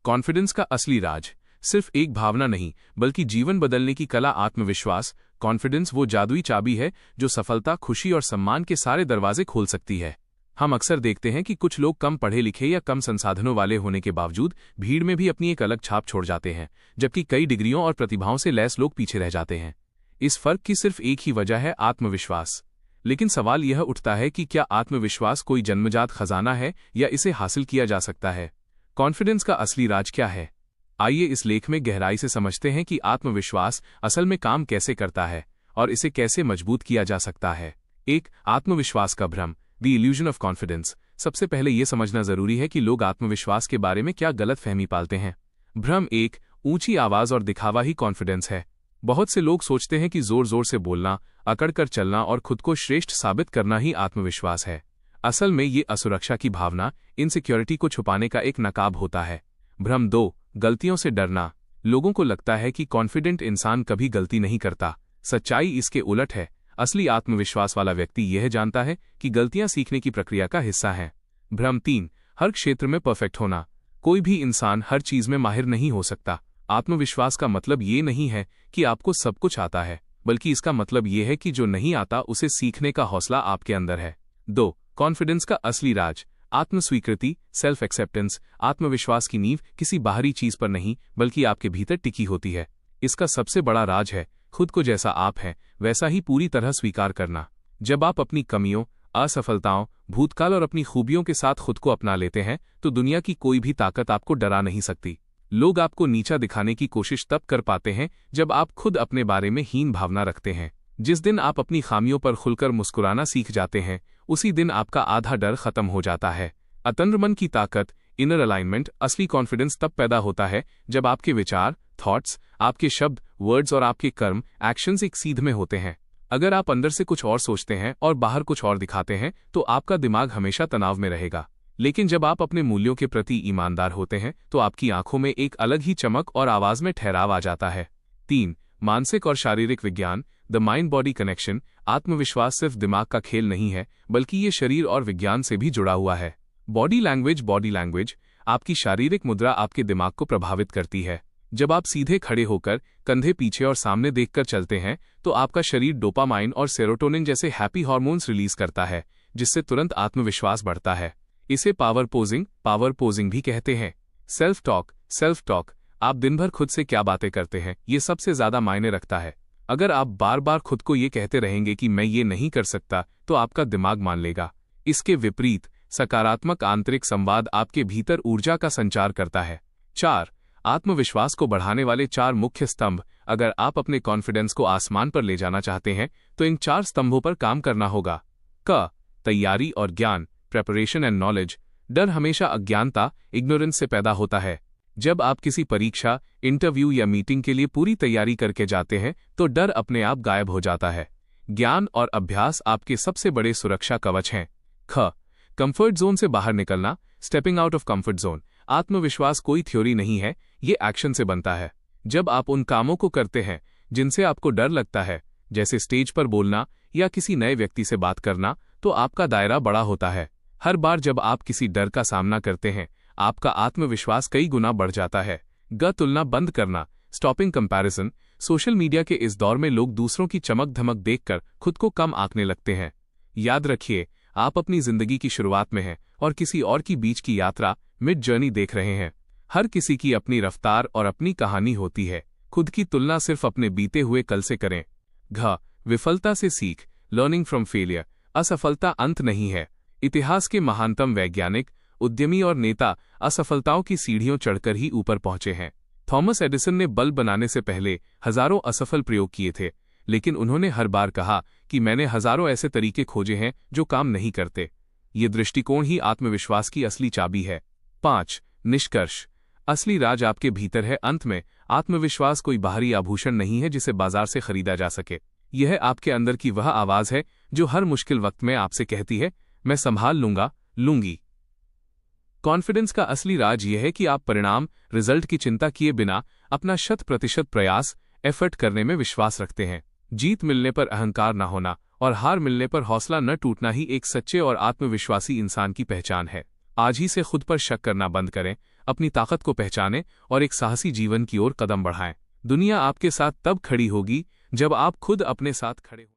Confidence का असली राज सिर्फ एक भावना नहीं बल्कि जीवन बदलने की कला आत्मविश्वास। कॉन्फिडेंस वो जादुई चाबी है जो सफलता, खुशी और सम्मान के सारे दरवाजे खोल सकती है। हम अक्सर देखते हैं कि कुछ लोग कम पढ़े लिखे या कम संसाधनों वाले होने के बावजूद भीड़ में भी अपनी एक अलग छाप छोड़ जाते हैं, जबकि कई डिग्रियों और प्रतिभाओं से लैस लोग पीछे रह जाते हैं। इस फर्क की सिर्फ एक ही वजह है, आत्मविश्वास। लेकिन सवाल यह उठता है कि क्या आत्मविश्वास कोई जन्मजात खजाना है या इसे हासिल किया जा सकता है? कॉन्फिडेंस का असली राज क्या है? आइए इस लेख में गहराई से समझते हैं कि आत्मविश्वास असल में काम कैसे करता है और इसे कैसे मजबूत किया जा सकता है। एक, आत्मविश्वास का भ्रम, द इल्यूजन ऑफ कॉन्फिडेंस। सबसे पहले यह समझना जरूरी है कि लोग आत्मविश्वास के बारे में क्या गलत फहमी पालते हैं। भ्रम एक, ऊंची आवाज और दिखावा ही कॉन्फिडेंस है। बहुत से लोग सोचते हैं कि जोर जोर से बोलना, अकड़ कर चलना और खुद को श्रेष्ठ साबित करना ही आत्मविश्वास है। असल में ये असुरक्षा की भावना, इनसिक्योरिटी को छुपाने का एक नकाब होता है। भ्रम दो, गलतियों से डरना। लोगों को लगता है कि कॉन्फिडेंट इंसान कभी गलती नहीं करता। सच्चाई इसके उलट है। असली आत्मविश्वास वाला व्यक्ति यह जानता है कि गलतियां सीखने की प्रक्रिया का हिस्सा हैं। भ्रम तीन, हर क्षेत्र में परफेक्ट होना। कोई भी इंसान हर चीज में माहिर नहीं हो सकता। आत्मविश्वास का मतलब ये नहीं है कि आपको सब कुछ आता है, बल्कि इसका मतलब ये है कि जो नहीं आता उसे सीखने का हौसला आपके अंदर है। दो, कॉन्फिडेंस का असली राज, आत्मस्वीकृति, सेल्फ एक्सेप्टेंस। आत्मविश्वास की नींव किसी बाहरी चीज पर नहीं बल्कि आपके भीतर टिकी होती है। इसका सबसे बड़ा राज है खुद को जैसा आप हैं वैसा ही पूरी तरह स्वीकार करना। जब आप अपनी कमियों, असफलताओं, भूतकाल और अपनी खूबियों के साथ खुद को अपना लेते हैं तो दुनिया की कोई भी ताकत आपको डरा नहीं सकती। लोग आपको नीचा दिखाने की कोशिश तब कर पाते हैं जब आप खुद अपने बारे में हीन भावना रखते हैं। जिस दिन आप अपनी खामियों पर खुलकर मुस्कुराना सीख जाते हैं उसी दिन आपका आधा डर खत्म हो जाता है। अतंद्र मन की ताकत, इनर अलाइनमेंट। असली कॉन्फिडेंस तब पैदा होता है जब आपके विचार, थॉट्स, आपके शब्द, वर्ड्स और आपके कर्म, एक्शंस एक सीध में होते हैं। अगर आप अंदर से कुछ और सोचते हैं और बाहर कुछ और दिखाते हैं तो आपका दिमाग हमेशा तनाव में रहेगा। लेकिन जब आप अपने मूल्यों के प्रति ईमानदार होते हैं तो आपकी आंखों में एक अलग ही चमक और आवाज में ठहराव आ जाता है। तीन, मानसिक और शारीरिक विज्ञान, द माइंड बॉडी कनेक्शन। आत्मविश्वास सिर्फ दिमाग का खेल नहीं है बल्कि ये शरीर और विज्ञान से भी जुड़ा हुआ है। बॉडी लैंग्वेज, आपकी शारीरिक मुद्रा आपके दिमाग को प्रभावित करती है। जब आप सीधे खड़े होकर, कंधे पीछे और सामने देखकर चलते हैं तो आपका शरीर डोपामाइन और सेरोटोनिन जैसे हैप्पी हार्मोन्स रिलीज करता है, जिससे तुरंत आत्मविश्वास बढ़ता है। इसे पावर पोजिंग भी कहते हैं। सेल्फ टॉक, आप दिन भर खुद से क्या बातें करते हैं ये सबसे ज्यादा मायने रखता है। अगर आप बार बार खुद को ये कहते रहेंगे कि मैं ये नहीं कर सकता तो आपका दिमाग मान लेगा। इसके विपरीत सकारात्मक आंतरिक संवाद आपके भीतर ऊर्जा का संचार करता है। चार, आत्मविश्वास को बढ़ाने वाले चार मुख्य स्तंभ। अगर आप अपने कॉन्फिडेंस को आसमान पर ले जाना चाहते हैं तो इन चार स्तंभों पर काम करना होगा। क, तैयारी और ज्ञान, प्रेपरेशन एंड नॉलेज। डर हमेशा अज्ञानता, इग्नोरेंस से पैदा होता है। जब आप किसी परीक्षा, इंटरव्यू या मीटिंग के लिए पूरी तैयारी करके जाते हैं तो डर अपने आप गायब हो जाता है। ज्ञान और अभ्यास आपके सबसे बड़े सुरक्षा कवच हैं। ख, कंफर्ट जोन से बाहर निकलना, stepping out of comfort zone. आत्मविश्वास कोई थ्योरी नहीं है, ये एक्शन से बनता है। जब आप उन कामों को करते हैं जिनसे आपको डर लगता है, जैसे स्टेज पर बोलना या किसी नए व्यक्ति से बात करना, तो आपका दायरा बड़ा होता है। हर बार जब आप किसी डर का सामना करते हैं आपका आत्मविश्वास कई गुना बढ़ जाता है। तुलना बंद करना, स्टॉपिंग कंपैरिजन। सोशल मीडिया के इस दौर में लोग दूसरों की चमक धमक देखकर खुद को कम आंकने लगते हैं। याद रखिए, आप अपनी जिंदगी की शुरुआत में हैं और किसी और की बीच की यात्रा, मिड जर्नी देख रहे हैं। हर किसी की अपनी रफ्तार और अपनी कहानी होती है। खुद की तुलना सिर्फ अपने बीते हुए कल से करें। घ, विफलता से सीख, लर्निंग फ्रॉम फेलियर। असफलता अंत नहीं है। इतिहास के महानतम वैज्ञानिक, उद्यमी और नेता असफलताओं की सीढ़ियों चढ़कर ही ऊपर पहुंचे हैं। थॉमस एडिसन ने बल्ब बनाने से पहले हजारों असफल प्रयोग किए थे, लेकिन उन्होंने हर बार कहा कि मैंने हजारों ऐसे तरीके खोजे हैं जो काम नहीं करते। ये दृष्टिकोण ही आत्मविश्वास की असली चाबी है। 5, निष्कर्ष, असली राज आपके भीतर है। अंत में, आत्मविश्वास कोई बाहरी आभूषण नहीं है जिसे बाजार से खरीदा जा सके। यह आपके अंदर की वह आवाज है जो हर मुश्किल वक्त में आपसे कहती है, मैं संभाल लूंगी। कॉन्फिडेंस का असली राज यह है कि आप परिणाम, रिजल्ट की चिंता किए बिना अपना 100% प्रयास, एफर्ट करने में विश्वास रखते हैं। जीत मिलने पर अहंकार न होना और हार मिलने पर हौसला न टूटना ही एक सच्चे और आत्मविश्वासी इंसान की पहचान है। आज ही से खुद पर शक करना बंद करें, अपनी ताकत को पहचानें और एक साहसी जीवन की ओर कदम बढ़ाएं। दुनिया आपके साथ तब खड़ी होगी जब आप खुद अपने साथ खड़े हो।